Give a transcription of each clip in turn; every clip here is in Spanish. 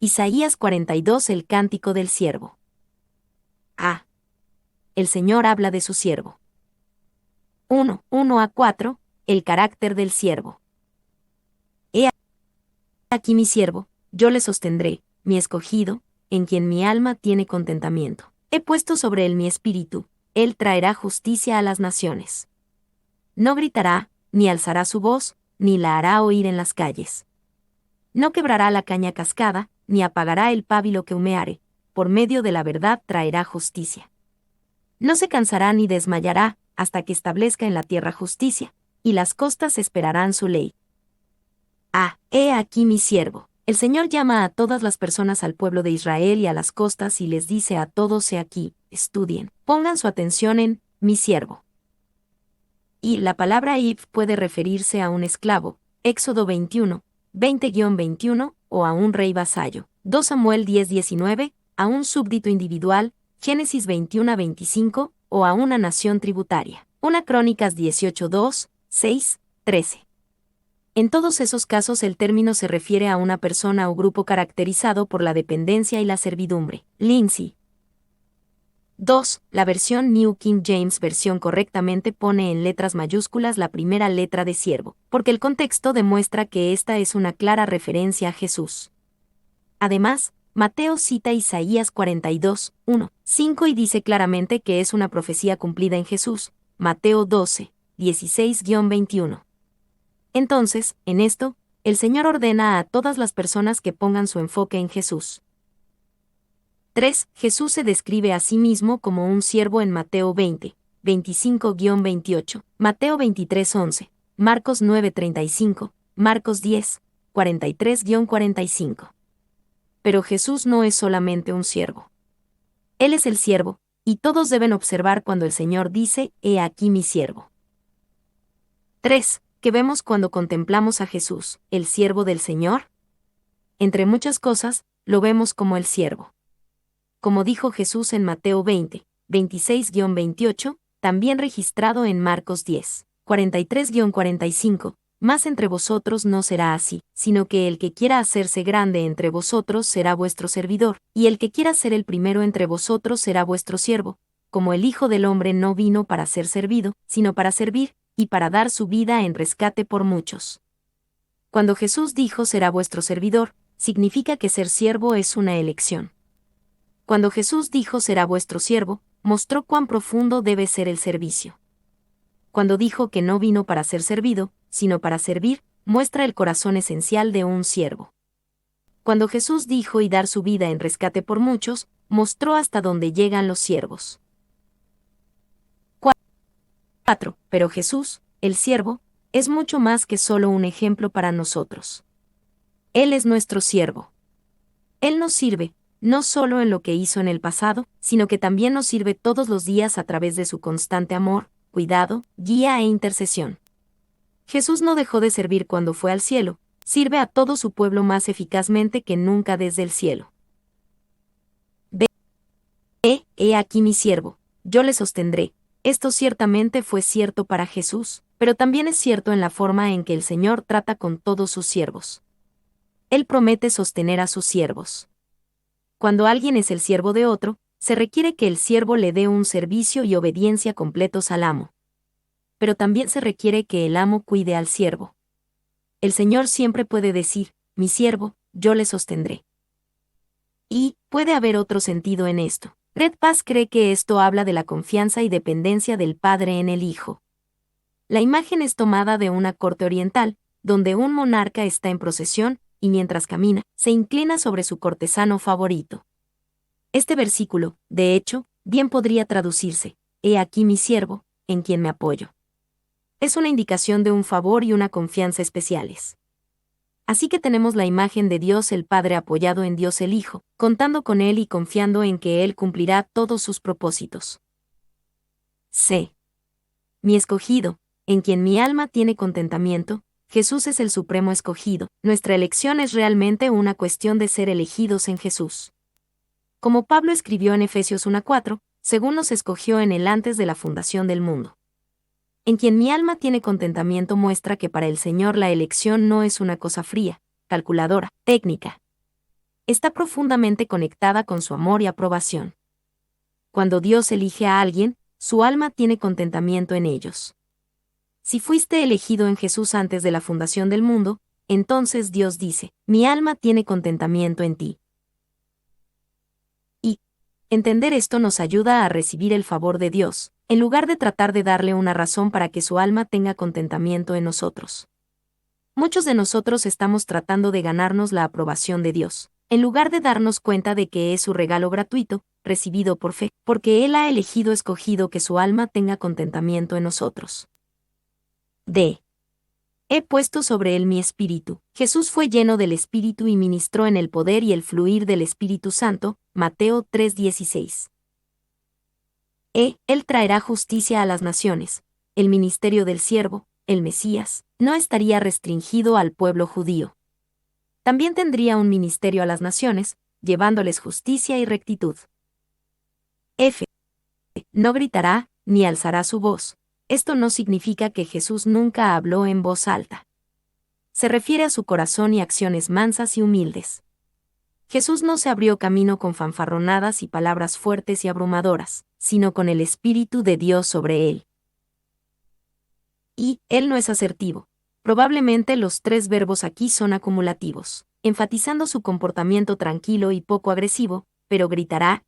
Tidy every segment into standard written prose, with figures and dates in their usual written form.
Isaías 42 El cántico del siervo. A. El Señor habla de su siervo. 1:1-4 El carácter del siervo. He aquí mi siervo, yo le sostendré, mi escogido, en quien mi alma tiene contentamiento. He puesto sobre él mi espíritu, él traerá justicia a las naciones. No gritará, ni alzará su voz, ni la hará oír en las calles. No quebrará la caña cascada, ni apagará el pábilo que humeare, por medio de la verdad traerá justicia. No se cansará ni desmayará, hasta que establezca en la tierra justicia, y las costas esperarán su ley. He aquí mi siervo. El Señor llama a todas las personas al pueblo de Israel y a las costas y les dice a todos: he aquí, estudien, pongan su atención en mi siervo. Y la palabra Ib puede referirse a un esclavo, Éxodo 21, 20-21, o a un rey vasallo, 2 Samuel 10-19, a un súbdito individual, Génesis 21-25, o a una nación tributaria, 1 Crónicas 18-2, 6, 13. En todos esos casos el término se refiere a una persona o grupo caracterizado por la dependencia y la servidumbre. Lindsay. 2. La versión New King James versión correctamente pone en letras mayúsculas la primera letra de siervo, porque el contexto demuestra que esta es una clara referencia a Jesús. Además, Mateo cita Isaías 42, 1, 5 y dice claramente que es una profecía cumplida en Jesús, Mateo 12, 16-21. Entonces, en esto, el Señor ordena a todas las personas que pongan su enfoque en Jesús. 3. Jesús se describe a sí mismo como un siervo en Mateo 20, 25-28, Mateo 23, 11, Marcos 9, 35, Marcos 10, 43-45. Pero Jesús no es solamente un siervo. Él es el siervo, y todos deben observar cuando el Señor dice: he aquí mi siervo. 3. ¿Qué vemos cuando contemplamos a Jesús, el siervo del Señor? Entre muchas cosas, lo vemos como el siervo. Como dijo Jesús en Mateo 20, 26-28, también registrado en Marcos 10, 43-45, mas entre vosotros no será así, sino que el que quiera hacerse grande entre vosotros será vuestro servidor, y el que quiera ser el primero entre vosotros será vuestro siervo, como el Hijo del Hombre no vino para ser servido, sino para servir, y para dar su vida en rescate por muchos. Cuando Jesús dijo será vuestro servidor, significa que ser siervo es una elección. Cuando Jesús dijo será vuestro siervo, mostró cuán profundo debe ser el servicio. Cuando dijo que no vino para ser servido, sino para servir, muestra el corazón esencial de un siervo. Cuando Jesús dijo y dar su vida en rescate por muchos, mostró hasta dónde llegan los siervos. 4. Pero Jesús, el siervo, es mucho más que solo un ejemplo para nosotros. Él es nuestro siervo. Él nos sirve, no solo en lo que hizo en el pasado, sino que también nos sirve todos los días a través de su constante amor, cuidado, guía e intercesión. Jesús no dejó de servir cuando fue al cielo, sirve a todo su pueblo más eficazmente que nunca desde el cielo. He aquí mi siervo, yo le sostendré. Esto ciertamente fue cierto para Jesús, pero también es cierto en la forma en que el Señor trata con todos sus siervos. Él promete sostener a sus siervos. Cuando alguien es el siervo de otro, se requiere que el siervo le dé un servicio y obediencia completos al amo. Pero también se requiere que el amo cuide al siervo. El Señor siempre puede decir: mi siervo, yo le sostendré. Y puede haber otro sentido en esto. Red Paz cree que esto habla de la confianza y dependencia del Padre en el Hijo. La imagen es tomada de una corte oriental, donde un monarca está en procesión, y mientras camina, se inclina sobre su cortesano favorito. Este versículo, de hecho, bien podría traducirse: he aquí mi siervo, en quien me apoyo. Es una indicación de un favor y una confianza especiales. Así que tenemos la imagen de Dios el Padre apoyado en Dios el Hijo, contando con Él y confiando en que Él cumplirá todos sus propósitos. C. Mi escogido, en quien mi alma tiene contentamiento. Jesús es el supremo escogido. Nuestra elección es realmente una cuestión de ser elegidos en Jesús. Como Pablo escribió en Efesios 1:4, según nos escogió en Él antes de la fundación del mundo. En quien mi alma tiene contentamiento muestra que para el Señor la elección no es una cosa fría, calculadora, técnica. está profundamente conectada con su amor y aprobación. Cuando Dios elige a alguien, su alma tiene contentamiento en ellos. Si fuiste elegido en Jesús antes de la fundación del mundo, entonces Dios dice, mi alma tiene contentamiento en ti. Y entender esto nos ayuda a recibir el favor de Dios, en lugar de tratar de darle una razón para que su alma tenga contentamiento en nosotros. Muchos de nosotros estamos tratando de ganarnos la aprobación de Dios, en lugar de darnos cuenta de que es su regalo gratuito, recibido por fe, porque Él ha escogido que su alma tenga contentamiento en nosotros. He puesto sobre él mi espíritu. Jesús fue lleno del Espíritu y ministró en el poder y el fluir del Espíritu Santo, Mateo 3:16. Él traerá justicia a las naciones. El ministerio del siervo, el Mesías, no estaría restringido al pueblo judío. También tendría un ministerio a las naciones, llevándoles justicia y rectitud. No gritará, ni alzará su voz. Esto no significa que Jesús nunca habló en voz alta. Se refiere a su corazón y acciones mansas y humildes. Jesús no se abrió camino con fanfarronadas y palabras fuertes y abrumadoras, sino con el Espíritu de Dios sobre él. Y, él no es asertivo. Probablemente los 3 verbos aquí son acumulativos, enfatizando su comportamiento tranquilo y poco agresivo, pero gritar,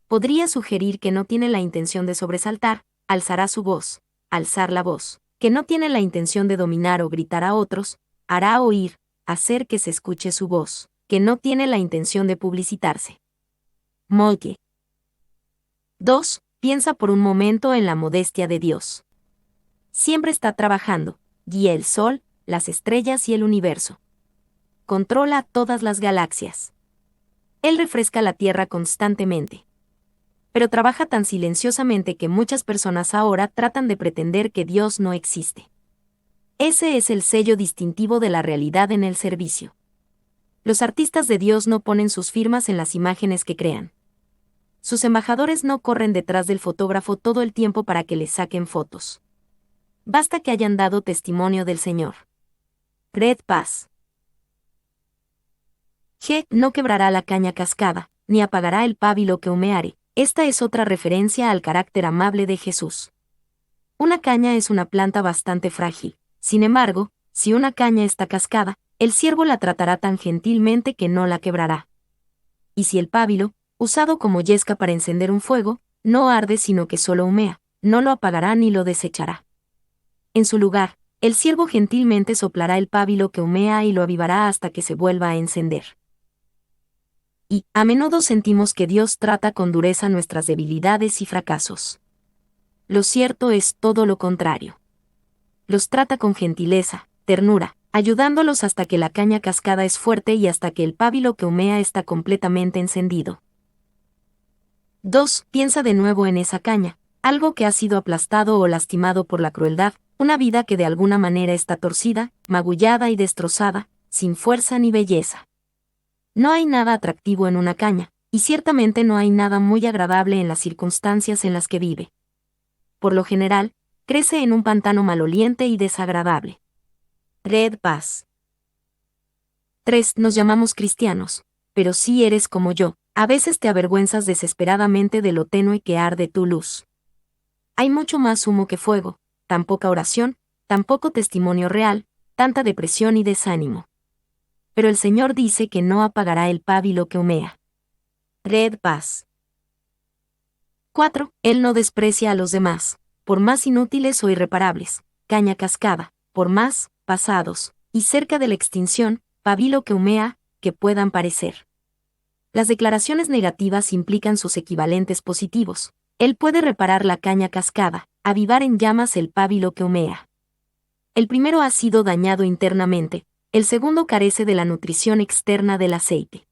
podría sugerir que no tiene la intención de sobresaltar, alzará su voz, alzar la voz, que no tiene la intención de dominar o gritar a otros, hará oír, hacer que se escuche su voz, que no tiene la intención de publicitarse. Molke. 2. Piensa por un momento en la modestia de Dios. Siempre está trabajando, guía el sol, las estrellas y el universo. Controla todas las galaxias. Él refresca la tierra constantemente. Pero trabaja tan silenciosamente que muchas personas ahora tratan de pretender que Dios no existe. Ese es el sello distintivo de la realidad en el servicio. Los artistas de Dios no ponen sus firmas en las imágenes que crean. Sus embajadores no corren detrás del fotógrafo todo el tiempo para que les saquen fotos. Basta que hayan dado testimonio del Señor. Red Paz. No quebrará la caña cascada, ni apagará el pábilo que humeare. Esta es otra referencia al carácter amable de Jesús. Una caña es una planta bastante frágil. Sin embargo, si una caña está cascada, el siervo la tratará tan gentilmente que no la quebrará. Y si el pábilo, usado como yesca para encender un fuego, no arde sino que solo humea, no lo apagará ni lo desechará. En su lugar, el siervo gentilmente soplará el pábilo que humea y lo avivará hasta que se vuelva a encender. Y, a menudo sentimos que Dios trata con dureza nuestras debilidades y fracasos. Lo cierto es todo lo contrario. Los trata con gentileza, ternura, ayudándolos hasta que la caña cascada es fuerte y hasta que el pábilo que humea está completamente encendido. 2. Piensa de nuevo en esa caña, algo que ha sido aplastado o lastimado por la crueldad, una vida que de alguna manera está torcida, magullada y destrozada, sin fuerza ni belleza. No hay nada atractivo en una caña, y ciertamente no hay nada muy agradable en las circunstancias en las que vive. Por lo general, crece en un pantano maloliente y desagradable. Red Paz. 3. Nos llamamos cristianos, pero si eres como yo, a veces te avergüenzas desesperadamente de lo tenue que arde tu luz. Hay mucho más humo que fuego, tan poca oración, tan poco testimonio real, tanta depresión y desánimo. Pero el Señor dice que no apagará el pábilo que humea. Red Paz. 4. Él no desprecia a los demás, por más inútiles o irreparables, caña cascada, por más pasados, y cerca de la extinción, pábilo que humea, que puedan parecer. Las declaraciones negativas implican sus equivalentes positivos. Él puede reparar la caña cascada, avivar en llamas el pábilo que humea. El primero ha sido dañado internamente, el segundo carece de la nutrición externa del aceite.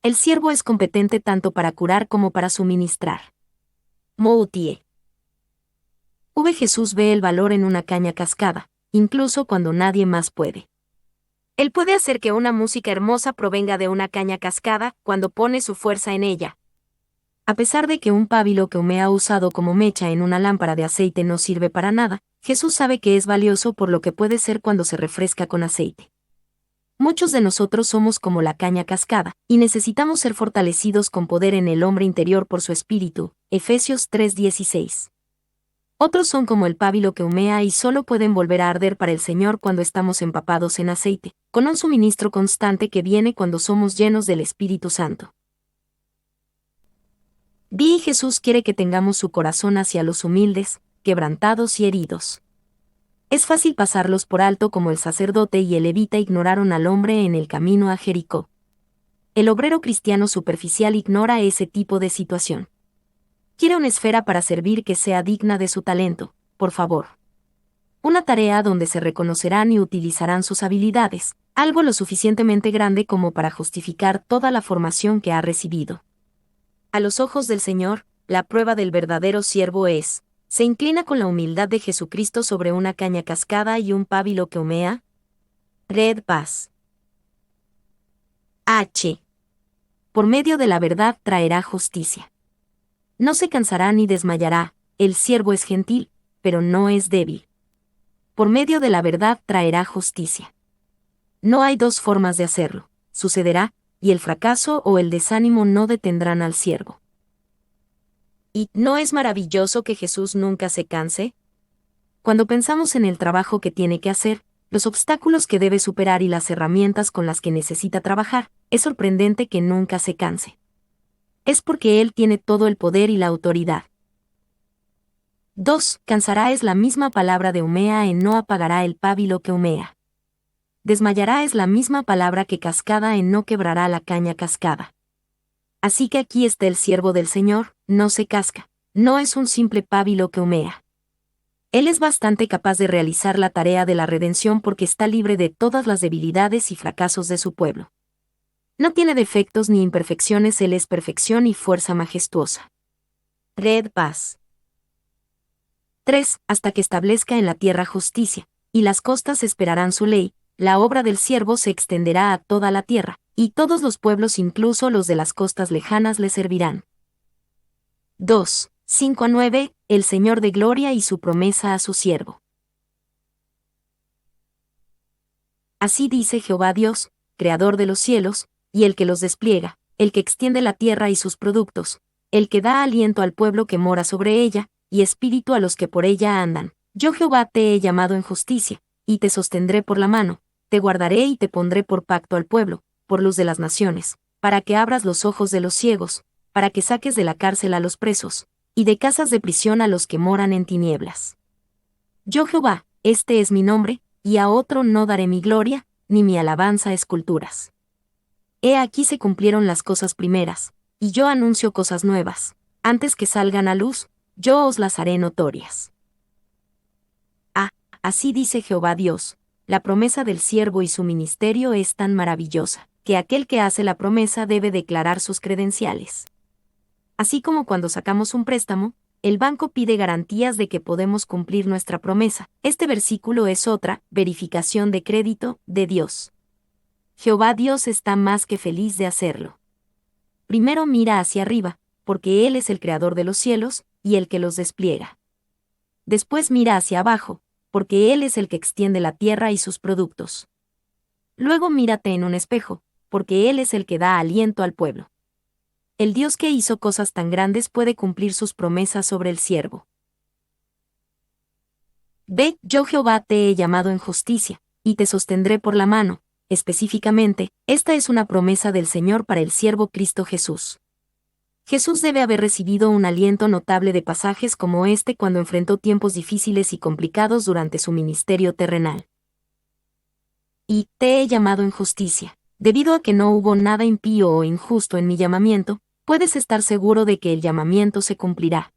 El siervo es competente tanto para curar como para suministrar. Moutier. Jesús ve el valor en una caña cascada, incluso cuando nadie más puede. Él puede hacer que una música hermosa provenga de una caña cascada cuando pone su fuerza en ella. A pesar de que un pábilo que humea usado como mecha en una lámpara de aceite no sirve para nada, Jesús sabe que es valioso por lo que puede ser cuando se refresca con aceite. Muchos de nosotros somos como la caña cascada, y necesitamos ser fortalecidos con poder en el hombre interior por su espíritu. Efesios 3:16. Otros son como el pábilo que humea y solo pueden volver a arder para el Señor cuando estamos empapados en aceite, con un suministro constante que viene cuando somos llenos del Espíritu Santo. Jesús quiere que tengamos su corazón hacia los humildes, quebrantados y heridos. Es fácil pasarlos por alto como el sacerdote y el levita ignoraron al hombre en el camino a Jericó. El obrero cristiano superficial ignora ese tipo de situación. Quiere una esfera para servir que sea digna de su talento, por favor. Una tarea donde se reconocerán y utilizarán sus habilidades, algo lo suficientemente grande como para justificar toda la formación que ha recibido. A los ojos del Señor, la prueba del verdadero siervo se inclina con la humildad de Jesucristo sobre una caña cascada y un pábilo que humea. Red Paz. H. Por medio de la verdad traerá justicia. No se cansará ni desmayará, el siervo es gentil, pero no es débil. Por medio de la verdad traerá justicia. No hay dos formas de hacerlo, sucederá, y el fracaso o el desánimo no detendrán al siervo. ¿Y no es maravilloso que Jesús nunca se canse? Cuando pensamos en el trabajo que tiene que hacer, los obstáculos que debe superar y las herramientas con las que necesita trabajar, es sorprendente que nunca se canse. Es porque Él tiene todo el poder y la autoridad. 2. Cansará es la misma palabra de humea en no apagará el pábilo que humea. Desmayará es la misma palabra que cascada en no quebrará la caña cascada. Así que aquí está el siervo del Señor, no se casca, no es un simple pábilo que humea. Él es bastante capaz de realizar la tarea de la redención porque está libre de todas las debilidades y fracasos de su pueblo. No tiene defectos ni imperfecciones, Él es perfección y fuerza majestuosa. Red Paz. 3. Hasta que establezca en la tierra justicia, y las costas esperarán su ley, la obra del siervo se extenderá a toda la tierra, y todos los pueblos, incluso los de las costas lejanas, le servirán. 2. 5-9, el Señor de gloria y su promesa a su siervo. Así dice Jehová Dios, creador de los cielos, y el que los despliega, el que extiende la tierra y sus productos, el que da aliento al pueblo que mora sobre ella, y espíritu a los que por ella andan. Yo Jehová te he llamado en justicia, y te sostendré por la mano, te guardaré y te pondré por pacto al pueblo, por luz de las naciones, para que abras los ojos de los ciegos, para que saques de la cárcel a los presos, y de casas de prisión a los que moran en tinieblas. Yo Jehová, este es mi nombre, y a otro no daré mi gloria, ni mi alabanza a esculturas. He aquí se cumplieron las cosas primeras, y yo anuncio cosas nuevas, antes que salgan a luz, yo os las haré notorias. Así dice Jehová Dios, la promesa del siervo y su ministerio es tan maravillosa, que aquel que hace la promesa debe declarar sus credenciales. Así como cuando sacamos un préstamo, el banco pide garantías de que podemos cumplir nuestra promesa. Este versículo es otra verificación de crédito de Dios. Jehová Dios está más que feliz de hacerlo. Primero mira hacia arriba, porque Él es el creador de los cielos, y el que los despliega. Después mira hacia abajo, porque Él es el que extiende la tierra y sus productos. Luego mírate en un espejo, porque Él es el que da aliento al pueblo. El Dios que hizo cosas tan grandes puede cumplir sus promesas sobre el siervo. Ve, yo Jehová te he llamado en justicia, y te sostendré por la mano. Específicamente, esta es una promesa del Señor para el siervo Cristo Jesús. Jesús debe haber recibido un aliento notable de pasajes como este cuando enfrentó tiempos difíciles y complicados durante su ministerio terrenal. Y te he llamado en justicia. Debido a que no hubo nada impío o injusto en mi llamamiento, puedes estar seguro de que el llamamiento se cumplirá.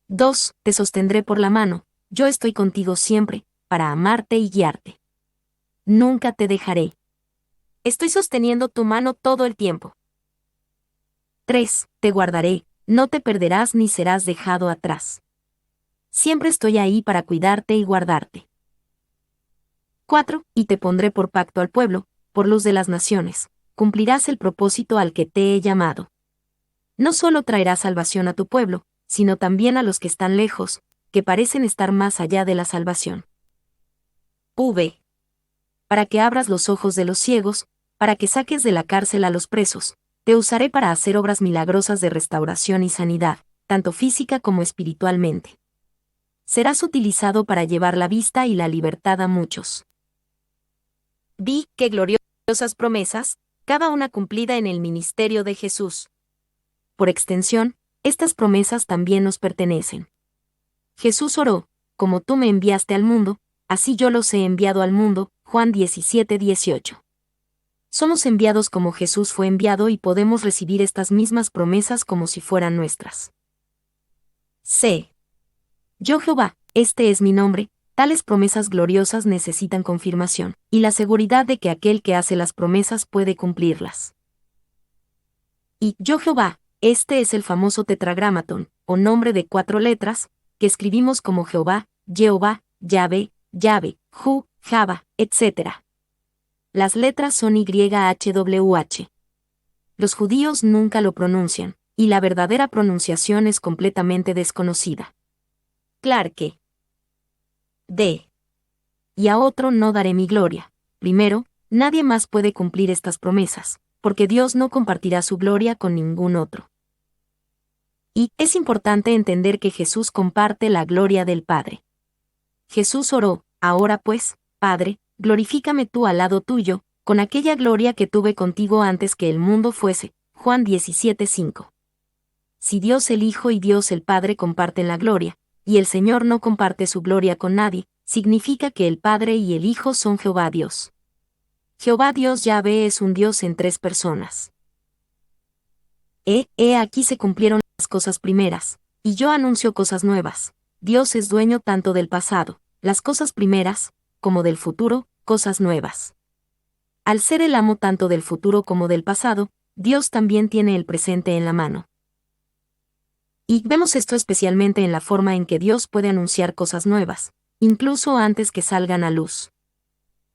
2. Te sostendré por la mano, yo estoy contigo siempre, para amarte y guiarte. Nunca te dejaré. Estoy sosteniendo tu mano todo el tiempo. 3. Te guardaré, no te perderás ni serás dejado atrás. Siempre estoy ahí para cuidarte y guardarte. 4. Y te pondré por pacto al pueblo, por luz de las naciones, cumplirás el propósito al que te he llamado. No solo traerás salvación a tu pueblo, sino también a los que están lejos, que parecen estar más allá de la salvación. para que abras los ojos de los ciegos, para que saques de la cárcel a los presos. Te usaré para hacer obras milagrosas de restauración y sanidad, tanto física como espiritualmente. Serás utilizado para llevar la vista y la libertad a muchos. Vi qué gloriosas promesas, cada una cumplida en el ministerio de Jesús. Por extensión, estas promesas también nos pertenecen. Jesús oró: como tú me enviaste al mundo, así yo los he enviado al mundo. Juan 17:18. Somos enviados como Jesús fue enviado y podemos recibir estas mismas promesas como si fueran nuestras. C. Yo Jehová, este es mi nombre. Tales promesas gloriosas necesitan confirmación, y la seguridad de que aquel que hace las promesas puede cumplirlas. Y yo Jehová, este es el famoso tetragramatón, o nombre de 4 letras, que escribimos como Jehová, Jehová, Yahvé, Yahvé, Ju, Java, etc. Las letras son YHWH. Los judíos nunca lo pronuncian, y la verdadera pronunciación es completamente desconocida. Clarke. D. Y a otro no daré mi gloria. Primero, nadie más puede cumplir estas promesas, porque Dios no compartirá su gloria con ningún otro. Y es importante entender que Jesús comparte la gloria del Padre. Jesús oró: ahora pues, Padre, glorifícame tú al lado tuyo, con aquella gloria que tuve contigo antes que el mundo fuese. Juan 17:5. Si Dios el Hijo y Dios el Padre comparten la gloria, y el Señor no comparte su gloria con nadie, significa que el Padre y el Hijo son Jehová Dios. Jehová Dios Yahvé es un Dios en 3 personas. Aquí se cumplieron las cosas primeras, y yo anuncio cosas nuevas. Dios es dueño tanto del pasado, las cosas primeras, como del futuro, cosas nuevas. Al ser el amo tanto del futuro como del pasado, Dios también tiene el presente en la mano. Y vemos esto especialmente en la forma en que Dios puede anunciar cosas nuevas, incluso antes que salgan a luz.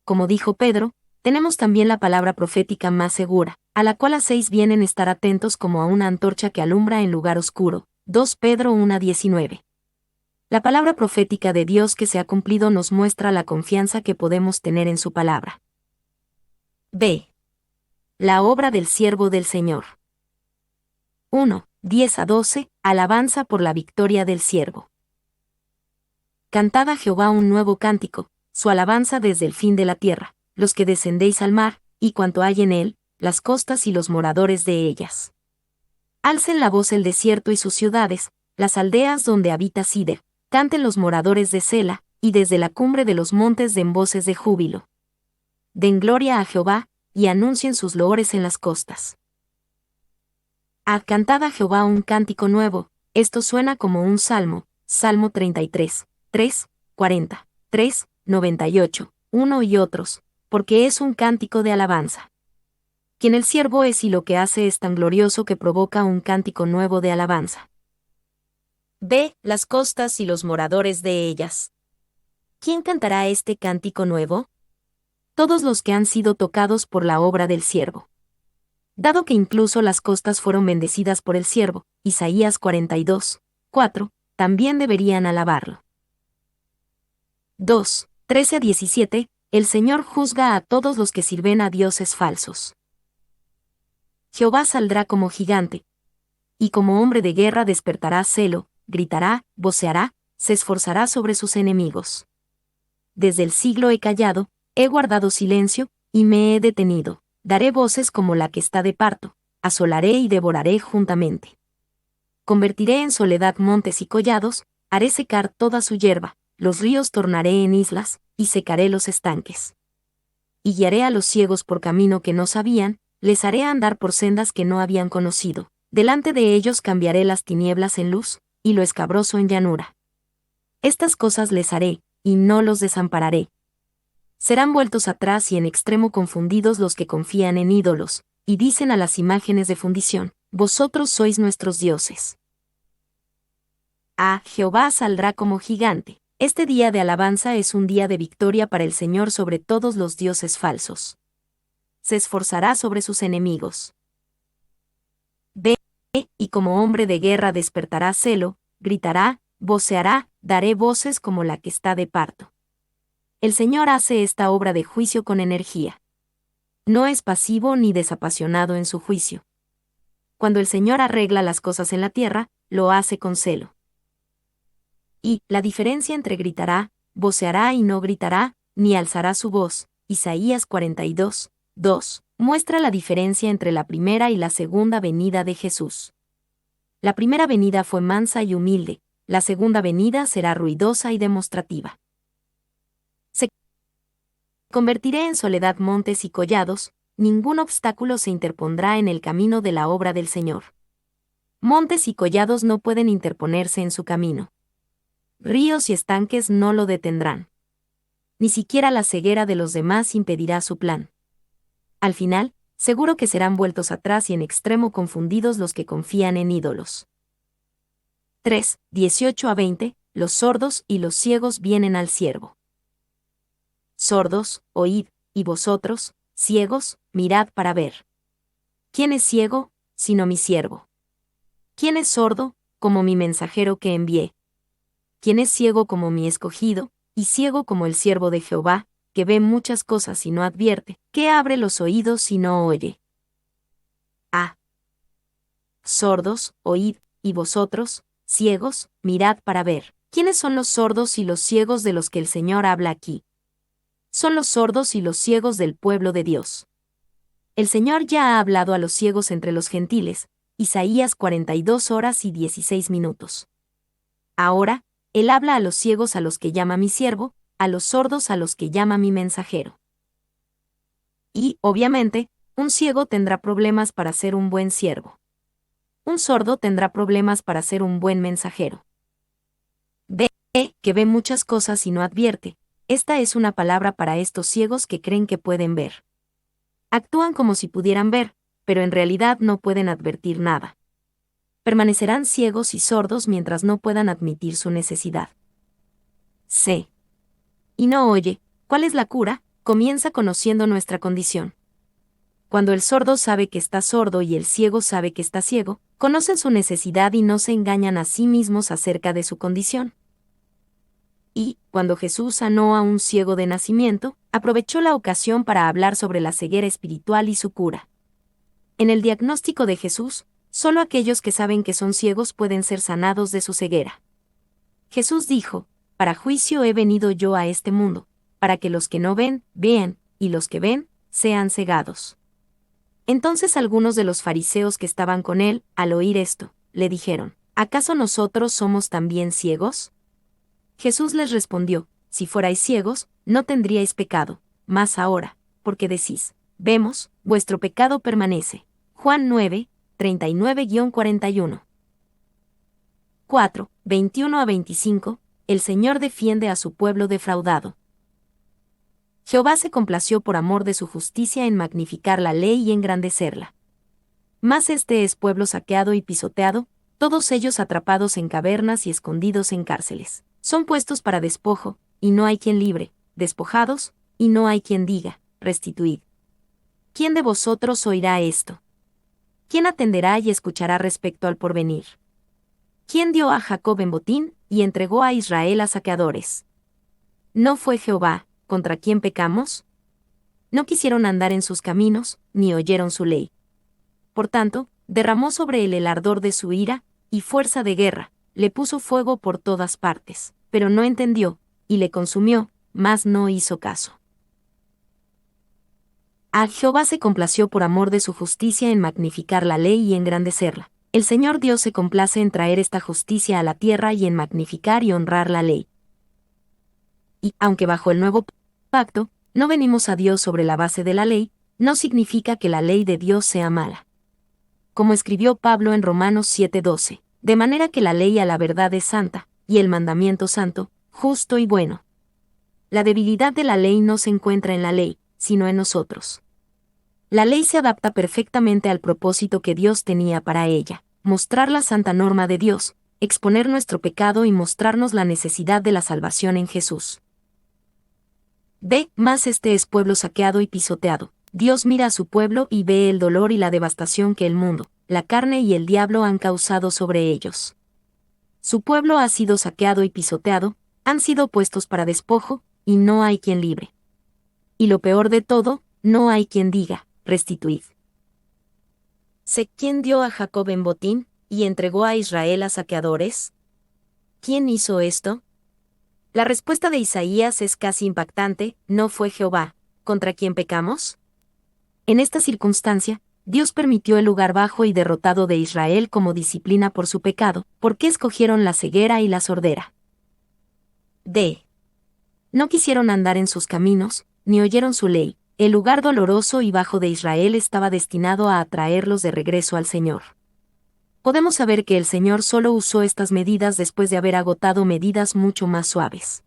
Como dijo Pedro, tenemos también la palabra profética más segura, a la cual hacéis bien en estar atentos como a una antorcha que alumbra en lugar oscuro. 2 Pedro 1:19. La palabra profética de Dios que se ha cumplido nos muestra la confianza que podemos tener en su palabra. B. La obra del siervo del Señor. 1. 10-12, alabanza por la victoria del siervo. Cantad a Jehová un nuevo cántico, su alabanza desde el fin de la tierra, los que descendéis al mar, y cuanto hay en él, las costas y los moradores de ellas. Alcen la voz el desierto y sus ciudades, las aldeas donde habita Sider, canten los moradores de Sela, y desde la cumbre de los montes den voces de júbilo. Den gloria a Jehová, y anuncien sus loores en las costas. Cantad a Jehová un cántico nuevo. Esto suena como un salmo. Salmo 33, 3, 40, 3, 98, 1 y otros, porque es un cántico de alabanza. Quien el siervo es y lo que hace es tan glorioso que provoca un cántico nuevo de alabanza. B. Las costas y los moradores de ellas. ¿Quién cantará este cántico nuevo? Todos los que han sido tocados por la obra del siervo. Dado que incluso las costas fueron bendecidas por el siervo, Isaías 42, 4, también deberían alabarlo. 2. 13-17, el Señor juzga a todos los que sirven a dioses falsos. Jehová saldrá como gigante, y como hombre de guerra despertará celo, gritará, voceará, se esforzará sobre sus enemigos. Desde el siglo he callado, he guardado silencio, y me he detenido. Daré voces como la que está de parto, asolaré y devoraré juntamente. Convertiré en soledad montes y collados, haré secar toda su hierba, los ríos tornaré en islas, y secaré los estanques. Y guiaré a los ciegos por camino que no sabían, les haré andar por sendas que no habían conocido, delante de ellos cambiaré las tinieblas en luz, y lo escabroso en llanura. Estas cosas les haré, y no los desampararé. Serán vueltos atrás y en extremo confundidos los que confían en ídolos, y dicen a las imágenes de fundición, vosotros sois nuestros dioses. Jehová saldrá como gigante. Este día de alabanza es un día de victoria para el Señor sobre todos los dioses falsos. Se esforzará sobre sus enemigos. B. Y como hombre de guerra despertará celo, gritará, voceará, daré voces como la que está de parto. El Señor hace esta obra de juicio con energía. No es pasivo ni desapasionado en su juicio. Cuando el Señor arregla las cosas en la tierra, lo hace con celo. Y la diferencia entre gritará, voceará y no gritará, ni alzará su voz, Isaías 42, 2, muestra la diferencia entre la primera y la segunda venida de Jesús. La primera venida fue mansa y humilde, la segunda venida será ruidosa y demostrativa. Se convertiré en soledad montes y collados, ningún obstáculo se interpondrá en el camino de la obra del Señor. Montes y collados no pueden interponerse en su camino. Ríos y estanques no lo detendrán. Ni siquiera la ceguera de los demás impedirá su plan. Al final, seguro que serán vueltos atrás y en extremo confundidos los que confían en ídolos. 3, 18 a 20, los sordos y los ciegos vienen al siervo. Sordos, oíd, y vosotros, ciegos, mirad para ver. ¿Quién es ciego, sino mi siervo? ¿Quién es sordo, como mi mensajero que envié? ¿Quién es ciego como mi escogido, y ciego como el siervo de Jehová, que ve muchas cosas y no advierte, que abre los oídos y no oye? A. Sordos, oíd, y vosotros, ciegos, mirad para ver. ¿Quiénes son los sordos y los ciegos de los que el Señor habla aquí? Son los sordos y los ciegos del pueblo de Dios. El Señor ya ha hablado a los ciegos entre los gentiles, Isaías 42 horas y 16 minutos. Ahora, Él habla a los ciegos a los que llama mi siervo, a los sordos a los que llama mi mensajero. Y, obviamente, un ciego tendrá problemas para ser un buen siervo. Un sordo tendrá problemas para ser un buen mensajero. B. Que ve muchas cosas y no advierte. Esta es una palabra para estos ciegos que creen que pueden ver. Actúan como si pudieran ver, pero en realidad no pueden advertir nada. Permanecerán ciegos y sordos mientras no puedan admitir su necesidad. C. Y no oye. ¿Cuál es la cura? Comienza conociendo nuestra condición. Cuando el sordo sabe que está sordo y el ciego sabe que está ciego, conocen su necesidad y no se engañan a sí mismos acerca de su condición. Y, cuando Jesús sanó a un ciego de nacimiento, aprovechó la ocasión para hablar sobre la ceguera espiritual y su cura. En el diagnóstico de Jesús, solo aquellos que saben que son ciegos pueden ser sanados de su ceguera. Jesús dijo: para juicio he venido yo a este mundo, para que los que no ven, vean, y los que ven, sean cegados. Entonces algunos de los fariseos que estaban con él, al oír esto, le dijeron: ¿acaso nosotros somos también ciegos? Jesús les respondió: si fuerais ciegos, no tendríais pecado, mas ahora, porque decís, vemos, vuestro pecado permanece. Juan 9, 39-41. 4, 21 a 25, el Señor defiende a su pueblo defraudado. Jehová se complació por amor de su justicia en magnificar la ley y engrandecerla. Mas este es pueblo saqueado y pisoteado, todos ellos atrapados en cavernas y escondidos en cárceles. Son puestos para despojo, y no hay quien libre, despojados, y no hay quien diga, restituid. ¿Quién de vosotros oirá esto? ¿Quién atenderá y escuchará respecto al porvenir? ¿Quién dio a Jacob en botín, y entregó a Israel a saqueadores? ¿No fue Jehová, contra quien pecamos? No quisieron andar en sus caminos, ni oyeron su ley. Por tanto, derramó sobre él el ardor de su ira, y fuerza de guerra, le puso fuego por todas partes, pero no entendió, y le consumió, mas no hizo caso. A Jehová se complació por amor de su justicia en magnificar la ley y engrandecerla. El Señor Dios se complace en traer esta justicia a la tierra y en magnificar y honrar la ley. Y, aunque bajo el nuevo pacto, no venimos a Dios sobre la base de la ley, no significa que la ley de Dios sea mala. Como escribió Pablo en Romanos 7:12, de manera que la ley a la verdad es santa, y el mandamiento santo, justo y bueno. La debilidad de la ley no se encuentra en la ley, sino en nosotros. La ley se adapta perfectamente al propósito que Dios tenía para ella, mostrar la santa norma de Dios, exponer nuestro pecado y mostrarnos la necesidad de la salvación en Jesús. B. Mas este es pueblo saqueado y pisoteado. Dios mira a su pueblo y ve el dolor y la devastación que el mundo, la carne y el diablo han causado sobre ellos. Su pueblo ha sido saqueado y pisoteado, han sido puestos para despojo, y no hay quien libre. Y lo peor de todo, no hay quien diga, restituid. Sé quién dio a Jacob en botín, y entregó a Israel a saqueadores. ¿Quién hizo esto? La respuesta de Isaías es casi impactante: ¿no fue Jehová, contra quien pecamos? En esta circunstancia, Dios permitió el lugar bajo y derrotado de Israel como disciplina por su pecado, porque escogieron la ceguera y la sordera. D. No quisieron andar en sus caminos, ni oyeron su ley. El lugar doloroso y bajo de Israel estaba destinado a atraerlos de regreso al Señor. Podemos saber que el Señor solo usó estas medidas después de haber agotado medidas mucho más suaves.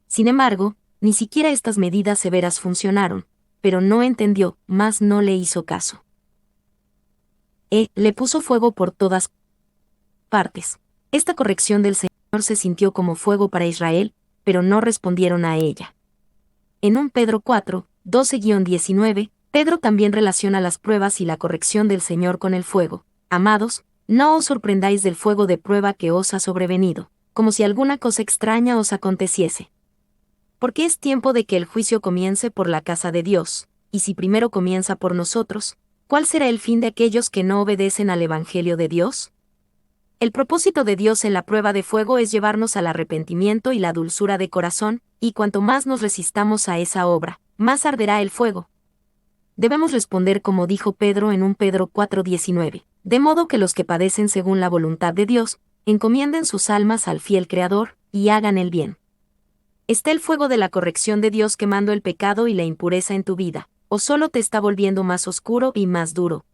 Sin embargo, ni siquiera estas medidas severas funcionaron, pero no entendió, más no le hizo caso. Le puso fuego por todas partes. Esta corrección del Señor se sintió como fuego para Israel, pero no respondieron a ella. En 1 Pedro 4, 12-19, Pedro también relaciona las pruebas y la corrección del Señor con el fuego. Amados, no os sorprendáis del fuego de prueba que os ha sobrevenido, como si alguna cosa extraña os aconteciese. Porque es tiempo de que el juicio comience por la casa de Dios, y si primero comienza por nosotros, ¿cuál será el fin de aquellos que no obedecen al Evangelio de Dios? El propósito de Dios en la prueba de fuego es llevarnos al arrepentimiento y la dulzura de corazón, y cuanto más nos resistamos a esa obra, más arderá el fuego. Debemos responder como dijo Pedro en 1 Pedro 4:19, de modo que los que padecen según la voluntad de Dios, encomienden sus almas al fiel Creador, y hagan el bien. ¿Está el fuego de la corrección de Dios quemando el pecado y la impureza en tu vida, o solo te está volviendo más oscuro y más duro,